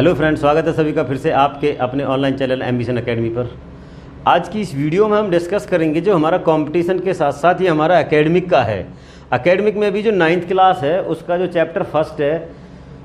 Hello friends, स्वागत है सभी का फिर से आपके अपने ऑनलाइन चैनल एम्बिशन एकेडमी पर। आज की इस वीडियो में हम डिस्कस करेंगे जो हमारा कंपटीशन के साथ साथ ये हमारा एकेडमिक का है। एकेडमिक में भी जो 9th क्लास है उसका जो चैप्टर फर्स्ट है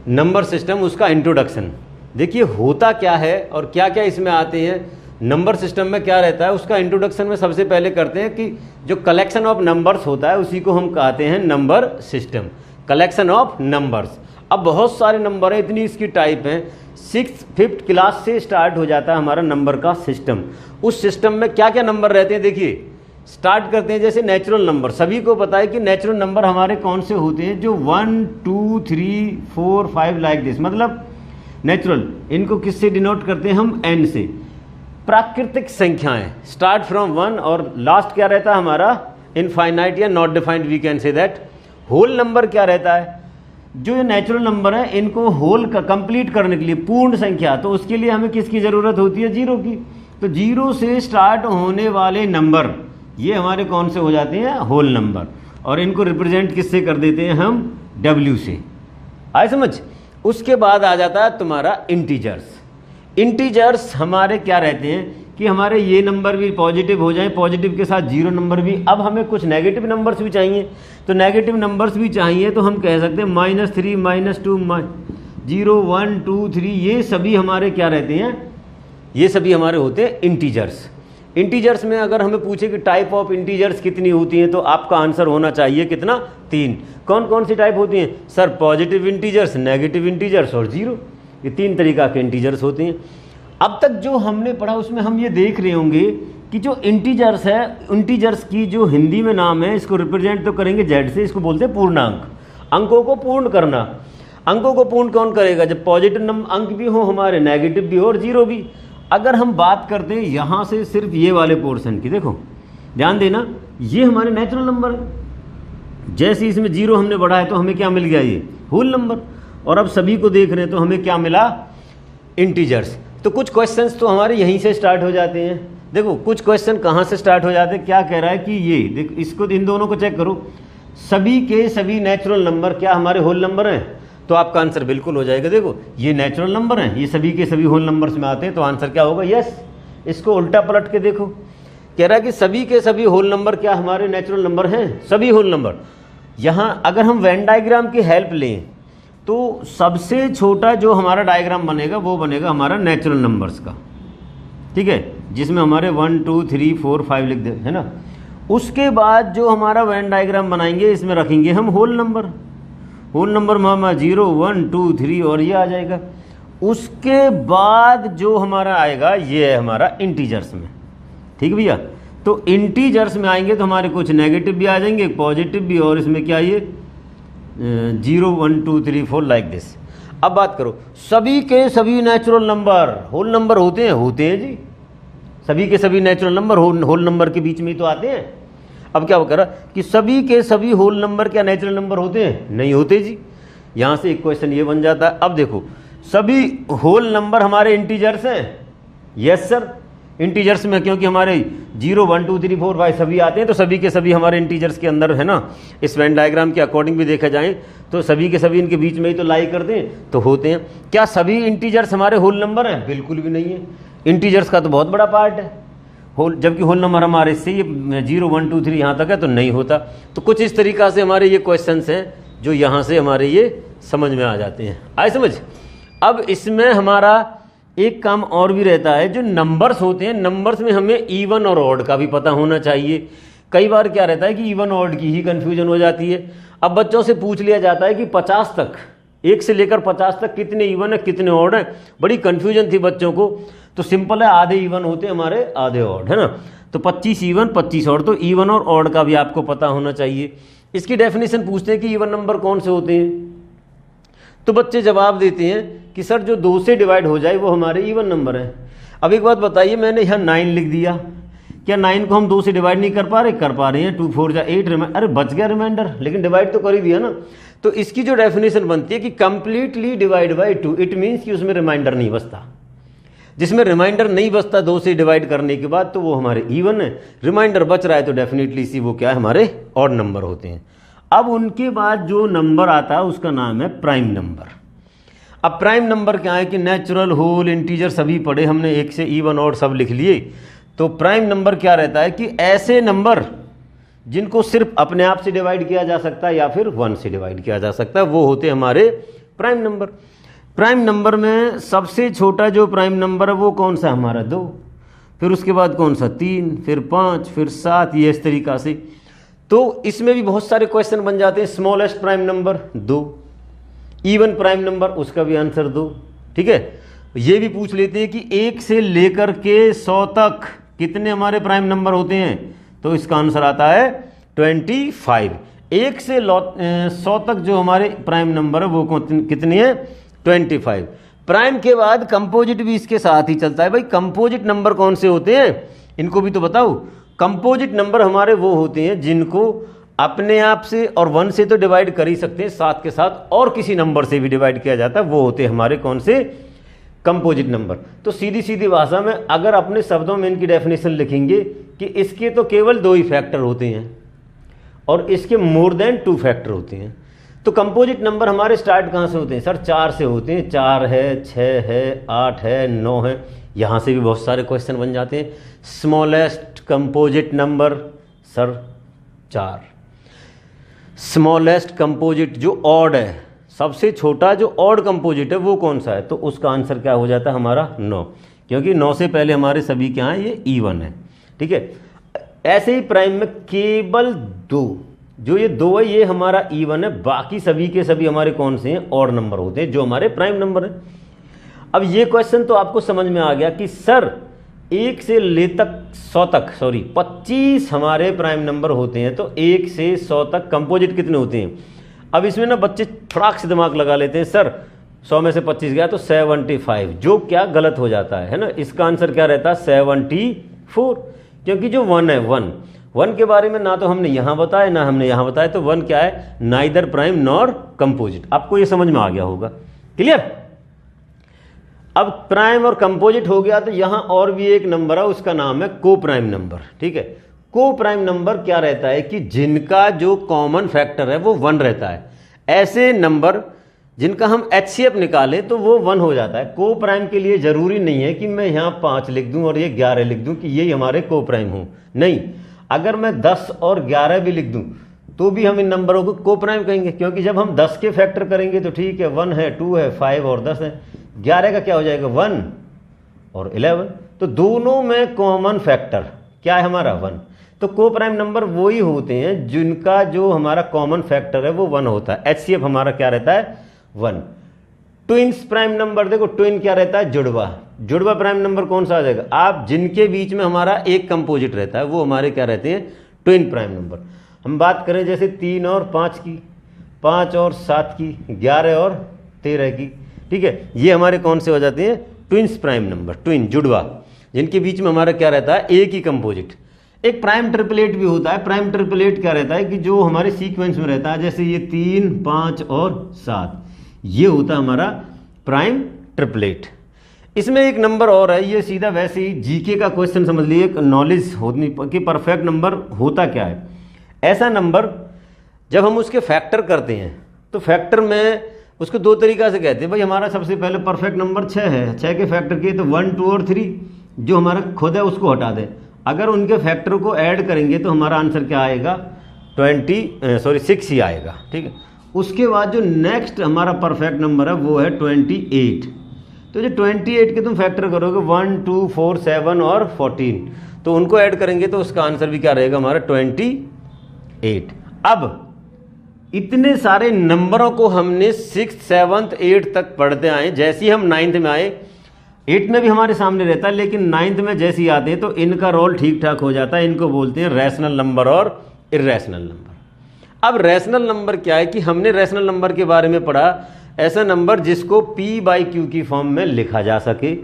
नंबर सिस्टम, उसका इंट्रोडक्शन। देखिए होता क्या है और क्या क्या इसमें आते हैं, नंबर सिस्टम में क्या रहता है, उसका इंट्रोडक्शन में सबसे पहले करते हैं कि जो कलेक्शन ऑफ नंबर्स होता है उसी को हम कहते हैं number system, collection of numbers. अब बहुत सारे नंबर है, इतनी इसकी टाइप हैं। 6th 5th क्लास से स्टार्ट हो जाता है हमारा नंबर का सिस्टम। उस सिस्टम में क्या क्या नंबर रहते हैं देखिए, स्टार्ट करते हैं जैसे नेचुरल नंबर। सभी को पता है कि नेचुरल नंबर हमारे कौन से होते हैं, जो 1 2 3 4 5 लाइक दिस, मतलब नेचुरल। इनको किससे डिनोट करते हैं हम, n से। प्राकृतिक संख्याएं स्टार्ट फ्रॉम 1 और लास्ट क्या रहता है हमारा इनफाइनाइट या not defined, we can say that. Whole number क्या रहता है, जो ये नेचुरल नंबर है इनको होल का कंप्लीट करने के लिए पूर्ण संख्या, तो उसके लिए हमें किसकी ज़रूरत होती है, जीरो की। तो जीरो से स्टार्ट होने वाले नंबर ये हमारे कौन से हो जाते हैं, होल नंबर। और इनको रिप्रेजेंट किससे कर देते हैं हम, W से। आए समझ। उसके बाद आ जाता है तुम्हारा इंटीजर्स। इंटीजर्स हमारे क्या रहते हैं कि हमारे ये नंबर भी पॉजिटिव हो जाए, पॉजिटिव के साथ जीरो नंबर भी। अब हमें कुछ नेगेटिव नंबर्स भी चाहिए, तो नेगेटिव नंबर्स भी चाहिए तो हम कह सकते हैं -3 -2 0 1 2 3, ये सभी हमारे क्या रहते हैं, ये सभी हमारे होते हैं इंटीजर्स। इंटीजर्स में अगर हमें पूछे कि टाइप ऑफ इंटीजर्स कितनी होती हैं, तो आपका आंसर होना चाहिए कितना, 3। कौन कौन सी टाइप होती हैं sir, positive integers, negative integers और जीरो। ये 3 तरीका के इंटीजर्स होते हैं। अब तक जो हमने पढ़ा उसमें हम ये देख रहे होंगे कि जो इंटीजर्स है, इंटीजर्स की जो हिंदी में नाम है, इसको रिप्रेजेंट तो करेंगे Z से, इसको बोलते हैं पूर्णांक। अंकों को पूर्ण करना। अंकों को पूर्ण कौन करेगा, जब पॉजिटिव अंक भी हो हमारे, नेगेटिव भी हो और जीरो भी। अगर हम बात करते हैं यहाँ से सिर्फ ये वाले पोर्शन की, देखो ध्यान देना, ये हमारे नेचुरल नंबर है। जैसे इसमें जीरो हमने बढ़ाया तो हमें क्या मिल गया, ये होल नंबर। और अब सभी को देख रहे हैं तो हमें क्या मिला, इंटीजर्स। तो कुछ क्वेश्चंस तो हमारे यहीं से स्टार्ट हो जाते हैं। देखो कुछ क्वेश्चन कहाँ से स्टार्ट हो जाते हैं, क्या कह रहा है कि ये देख, इसको इन दोनों को चेक करो, सभी के सभी नेचुरल नंबर क्या हमारे होल नंबर हैं, तो आपका आंसर बिल्कुल हो जाएगा। देखो ये नेचुरल नंबर हैं, ये सभी के सभी होल नंबर्स में आते हैं, तो आंसर क्या होगा, यस। इसको उल्टा पलट के देखो, कह रहा है कि सभी के सभी होल नंबर क्या हमारे नेचुरल नंबर हैं, सभी होल नंबर। यहाँ अगर हम वेन डायग्राम की हेल्प लें तो सबसे छोटा जो हमारा डायग्राम बनेगा वो बनेगा हमारा नेचुरल नंबर्स का, ठीक है, जिसमें हमारे 1 2 3 4 5 लिख दे, है ना। उसके बाद जो हमारा वेन डायग्राम बनाएंगे इसमें रखेंगे हम होल नंबर। होल नंबर में हमारा 0 1 2 3 और ये आ जाएगा। उसके बाद जो हमारा आएगा ये है हमारा इंटीजर्स में, ठीक भैया। तो इंटीजर्स में आएंगे तो हमारे कुछ नेगेटिव भी आ जाएंगे, पॉजिटिव भी, और इसमें क्या ये 0 1 2 3 4 लाइक दिस। अब बात करो, सभी के सभी नेचुरल नंबर होल नंबर होते हैं जी। सभी के सभी नेचुरल नंबर होल नंबर के बीच में ही तो आते हैं। अब क्या करा कि सभी के सभी होल नंबर क्या नेचुरल नंबर होते हैं, नहीं होते जी। यहाँ से एक क्वेश्चन ये बन जाता है। अब देखो सभी होल नंबर हमारे इंटीजर्स हैं, यस सर। इंटीजर्स में क्योंकि हमारे 0 1 2 3 4 5 सभी आते हैं, तो सभी के सभी हमारे इंटीजर्स के अंदर है ना। इस वेन डायग्राम के अकॉर्डिंग भी देखा जाए तो सभी के सभी इनके बीच में ही तो लाई करते हैं, तो होते हैं। क्या सभी इंटीजर्स हमारे होल नंबर हैं, बिल्कुल भी नहीं है। इंटीजर्स का तो बहुत बड़ा पार्ट है होल, जबकि होल नंबर हमारे इससे ये 0 1 2 3 यहाँ तक है, तो नहीं होता। तो कुछ इस तरीक़ा से हमारे ये क्वेश्चन हैं जो यहाँ से हमारे ये समझ में आ जाते हैं। आए समझ। अब इसमें हमारा एक काम और भी रहता है, जो नंबर्स होते हैं, नंबर्स में हमें इवन और ऑड का भी पता होना चाहिए। कई बार क्या रहता है कि इवन ऑड की ही कन्फ्यूजन हो जाती है। अब बच्चों से पूछ लिया जाता है कि 50 तक, 1 से लेकर 50 तक कितने इवन है कितने ऑड है, बड़ी कन्फ्यूजन थी बच्चों को। तो सिंपल है, आधे इवन होते हैं हमारे, आधे ऑड, है ना। तो 25 इवन 25 ऑड, तो इवन और ऑड का भी आपको पता होना चाहिए। इसकी डेफिनेशन पूछते हैं कि इवन नंबर कौन से होते हैं, तो बच्चे जवाब देते हैं कि सर जो 2 से डिवाइड हो जाए वो हमारे इवन नंबर है। अब एक बात बताइए, मैंने यहाँ 9 लिख दिया, क्या 9 को हम 2 से डिवाइड नहीं कर पा रहे हैं। 2 4 8 अरे बच गया रिमाइंडर, लेकिन डिवाइड तो कर ही दिया ना। तो इसकी जो डेफिनेशन बनती है कि completely divide by 2, it means कि उसमें रिमाइंडर नहीं बचता। जिसमें रिमाइंडर नहीं बचता 2 से डिवाइड करने के बाद, तो वो हमारे इवन है। रिमाइंडर बच रहा है तो डेफिनेटली सी वो क्या है, हमारे ऑड नंबर होते हैं। अब उनके बाद जो नंबर आता है उसका नाम है प्राइम नंबर। अब प्राइम नंबर क्या है कि नेचुरल, होल, इंटीजर सभी पढ़े हमने, एक से इवन और सब लिख लिए। तो प्राइम नंबर क्या रहता है कि ऐसे नंबर जिनको सिर्फ अपने आप से डिवाइड किया जा सकता है या फिर 1 से डिवाइड किया जा सकता है, वो होते हमारे प्राइम नंबर। प्राइम नंबर में सबसे छोटा जो प्राइम नंबर है वो कौन सा, हमारा 2, फिर उसके बाद कौन सा 3, फिर 5, फिर 7, ये इस तरीक़ा से। तो इसमें भी बहुत सारे क्वेश्चन बन जाते हैं। Smallest prime number 2, even prime number उसका भी आंसर 2, ठीक है। ये भी पूछ लेते हैं कि 1 से लेकर के 100 तक कितने हमारे प्राइम नंबर होते हैं, तो इसका आंसर आता है 25। 1 से 100 तक जो हमारे प्राइम नंबर है वो कितने हैं, 25। प्राइम के बाद कंपोजिट भी इसके साथ ही चलता है। भाई कंपोजिट नंबर कौन से होते हैं, इनको भी तो बताओ। कंपोजिट नंबर हमारे वो होते हैं जिनको अपने आप से और 1 से तो डिवाइड कर ही सकते हैं, साथ के साथ और किसी नंबर से भी डिवाइड किया जाता है, वो होते हैं हमारे कौन से, कंपोजिट नंबर। तो सीधी सीधी भाषा में अगर अपने शब्दों में इनकी डेफिनेशन लिखेंगे कि इसके तो केवल 2 ही फैक्टर होते हैं और इसके मोर देन 2 फैक्टर होते हैं। तो कंपोजिट नंबर हमारे स्टार्ट कहाँ से होते हैं सर, 4 से होते हैं। 4 है, 6 है, 8 है, 9 है, यहाँ से भी बहुत सारे क्वेश्चन बन जाते हैं। Smallest composite number sir 4। Smallest composite जो ऑड है, सबसे छोटा जो ऑड कंपोजिट है वो कौन सा है, तो उसका आंसर क्या हो जाता है हमारा 9, क्योंकि 9 से पहले हमारे सभी क्या हैं, ये इवन है, ठीक है। ऐसे ही प्राइम में केवल 2, जो ये 2 है ये हमारा इवन है, बाकी सभी के सभी हमारे कौन से हैं, ऑड नंबर होते हैं, जो हमारे प्राइम नंबर हैं। अब ये क्वेश्चन तो आपको समझ में आ गया कि सर 1 से ले तक 100 तक 25 हमारे प्राइम नंबर होते हैं, तो 1 से 100 तक कंपोजिट कितने होते हैं। अब इसमें ना बच्चे फटाक से दिमाग लगा लेते हैं, सर 100 में से 25 गया तो 75, जो क्या गलत हो जाता है ना। इसका आंसर क्या रहता है 74, क्योंकि जो 1 है 1 के बारे में ना तो हमने यहाँ बताया ना हमने यहाँ बताया, तो 1 क्या है, नाइदर प्राइम नॉर कंपोजिट। आपको ये समझ में आ गया होगा, क्लियर। अब प्राइम और कंपोजिट हो गया, तो यहाँ और भी एक नंबर है, उसका नाम है को प्राइम नंबर, ठीक है। को प्राइम नंबर क्या रहता है कि जिनका जो कॉमन फैक्टर है वो 1 रहता है। ऐसे नंबर जिनका हम HCF निकालें तो वो 1 हो जाता है। को प्राइम के लिए जरूरी नहीं है कि मैं यहाँ 5 लिख दूं और ये 11 लिख दूं कि ये हमारे को प्राइम हो, नहीं। अगर मैं 10 और 11 भी लिख दूं तो भी हम इन नंबरों को को प्राइम कहेंगे, क्योंकि जब हम 10 के फैक्टर करेंगे तो ठीक है 1 है, 2 है, 5 और 10 है। 11 का क्या हो जाएगा 1 और 11, तो दोनों में कॉमन फैक्टर क्या है हमारा 1। तो को प्राइम नंबर वो ही होते हैं जिनका जो हमारा कॉमन फैक्टर है वो 1 होता है। HCF हमारा क्या रहता है 1। ट्विंस प्राइम नंबर, देखो ट्विन क्या रहता है, जुड़वा प्राइम नंबर कौन सा आ जाएगा, आप जिनके बीच में हमारा एक कंपोजिट रहता है वो हमारे क्या रहते हैं, ट्विन प्राइम नंबर। हम बात करें जैसे 3 और 5 की, 5 और 7 की, 11 और 13 की, ठीक है, ये हमारे कौन से हो जाते हैं, ट्विंस प्राइम नंबर, ट्विन जुड़वा, जिनके बीच में हमारा क्या रहता है, एक ही कंपोजिट। एक प्राइम ट्रिपलेट भी होता है। प्राइम ट्रिपलेट क्या रहता है कि जो हमारे सीक्वेंस में रहता है, जैसे ये 3, 5 और 7, ये होता है हमारा प्राइम ट्रिपलेट। इसमें एक नंबर और है, ये सीधा वैसे ही जीके का क्वेश्चन समझ लीजिए, नॉलेज होनी कि परफेक्ट नंबर होता क्या है। ऐसा नंबर जब हम उसके फैक्टर करते हैं तो फैक्टर में उसको 2 तरीक़ा से कहते हैं। भाई हमारा सबसे पहले परफेक्ट नंबर 6 है, 6 के फैक्टर किए तो 1, 2 और 3, जो हमारा खुद है उसको हटा दें। अगर उनके फैक्टर को ऐड करेंगे तो हमारा आंसर क्या आएगा 6 ही आएगा, ठीक है। उसके बाद जो नेक्स्ट हमारा परफेक्ट नंबर है वो है 28। तो जो 28 के तुम फैक्टर करोगे 1, 2, 4, 7 और 14, तो उनको ऐड करेंगे तो उसका आंसर भी क्या रहेगा हमारा 28। अब इतने सारे नंबरों को हमने 6th, 7th, 8th तक पढ़ते आए। जैसे ही हम 9th में आए, 8th में भी हमारे सामने रहता है, लेकिन 9th में जैसे ही आते हैं तो इनका रोल ठीक ठाक हो जाता है। इनको बोलते हैं रैशनल नंबर और इर्रेशनल नंबर। अब रैशनल नंबर क्या है कि हमने रैशनल नंबर के बारे में पढ़ा, ऐसा नंबर जिसको P/Q की फॉर्म में लिखा जा सके।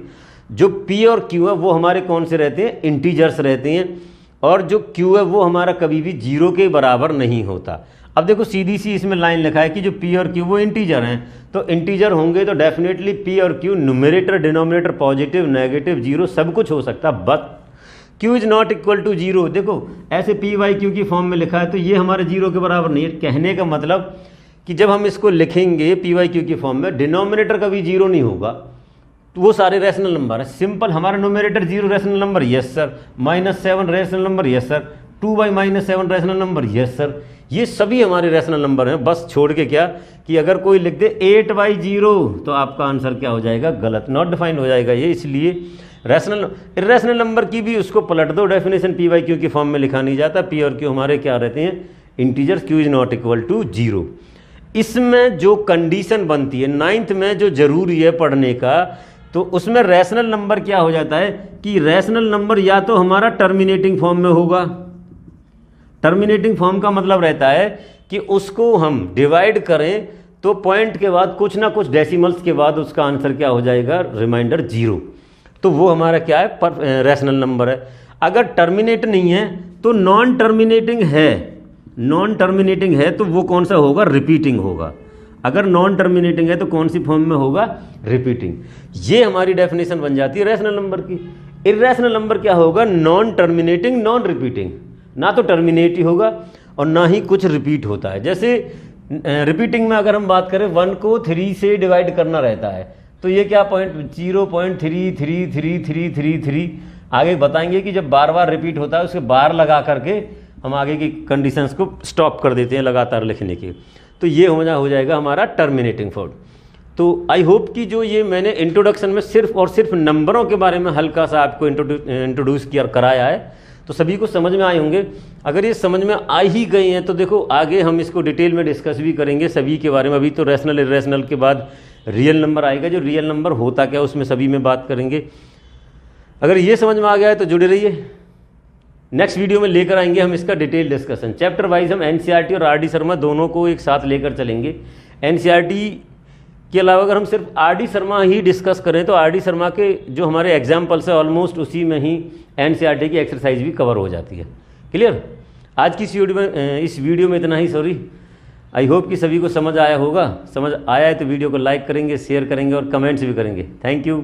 जो P और Q है वो हमारे कौन से रहते हैं, इंटीजर्स रहते हैं, और जो Q है वो हमारा कभी भी 0 के बराबर नहीं होता। अब देखो सीधी सी इसमें लाइन लिखा है कि जो P और Q वो इंटीजर हैं, तो इंटीजर होंगे तो डेफिनेटली P और Q numerator denominator positive negative 0 सब कुछ हो सकता, but Q is not equal to 0। देखो ऐसे P/Q की फॉर्म में लिखा है तो ये हमारे 0 के बराबर नहीं है। कहने का मतलब कि जब हम इसको लिखेंगे PYQ की फॉर्म में, डिनोमिनेटर कभी जीरो नहीं होगा, तो वो सारे रैशनल नंबर है। सिंपल, हमारा nominator zero rational number, yes sir. -7 rational number, yes sir. 2/-7 rational number, yes sir. ये सभी हमारे रैशनल नंबर हैं। बस छोड़ के क्या कि अगर कोई लिख दे 8/0 तो आपका आंसर क्या हो जाएगा, गलत, नॉट डिफाइंड हो जाएगा ये। इसलिए रैशनल इर्रेशनल नंबर की भी उसको पलट दो, डेफिनेशन PYQ की फॉर्म में लिखा नहीं जाता। P और Q हमारे क्या रहते हैं, integers. Q is not equal to 0। इसमें जो कंडीशन बनती है 9th में जो जरूरी है पढ़ने का, तो उसमें रैशनल नंबर क्या हो जाता है कि रैशनल नंबर या तो हमारा टर्मिनेटिंग फॉर्म में होगा। टर्मिनेटिंग फॉर्म का मतलब रहता है कि उसको हम डिवाइड करें तो पॉइंट के बाद कुछ ना कुछ डेसिमल्स के बाद उसका आंसर क्या हो जाएगा, रिमाइंडर 0। तो वो हमारा क्या है, रैशनल नंबर है। अगर टर्मिनेट नहीं है तो नॉन टर्मिनेटिंग है। नॉन टर्मिनेटिंग है तो वो कौन सा होगा, रिपीटिंग होगा। अगर नॉन टर्मिनेटिंग है तो कौन सी फॉर्म में होगा, रिपीटिंग। ये हमारी डेफिनेशन बन जाती है रैशनल नंबर की। इर्रेशनल नंबर क्या होगा, नॉन टर्मिनेटिंग नॉन रिपीटिंग। ना तो टर्मिनेट ही होगा और ना ही कुछ रिपीट होता है। जैसे रिपीटिंग में अगर हम बात करें 1 को 3 से डिवाइड करना रहता है, तो ये क्या पॉइंट 0.333333 आगे बताएंगे कि जब बार बार रिपीट होता है उसके बार लगा करके हम आगे की कंडीशंस को स्टॉप कर देते हैं लगातार लिखने के। तो ये हो जाएगा हमारा टर्मिनेटिंग फॉर्म। तो आई होप कि जो ये मैंने इंट्रोडक्शन में सिर्फ और सिर्फ नंबरों के बारे में हल्का सा आपको इंट्रोड्यूस कराया है, तो सभी को समझ में आए होंगे। अगर ये समझ में आ ही गए हैं तो देखो आगे हम इसको डिटेल में डिस्कस भी करेंगे सभी के बारे में। अभी तो रैशनल इर्रेशनल के बाद रियल नंबर आएगा, जो रियल नंबर होता क्या उसमें सभी में बात करेंगे। अगर ये समझ में आ गया है तो जुड़े रहिए। नेक्स्ट वीडियो में लेकर आएंगे हम इसका डिटेल डिस्कशन। चैप्टर वाइज हम NCERT और RD शर्मा दोनों को एक साथ लेकर चलेंगे। NCERT के अलावा अगर हम सिर्फ RD शर्मा ही डिस्कस करें तो RD शर्मा के जो हमारे एग्जाम्पल्स है ऑलमोस्ट उसी में ही NCERT की एक्सरसाइज भी कवर हो जाती है। क्लियर? आज की इस वीडियो में इतना ही। सॉरी, आई होप कि सभी को समझ आया होगा। समझ आया है तो वीडियो को लाइक करेंगे, शेयर करेंगे और कमेंट्स भी करेंगे। Thank you.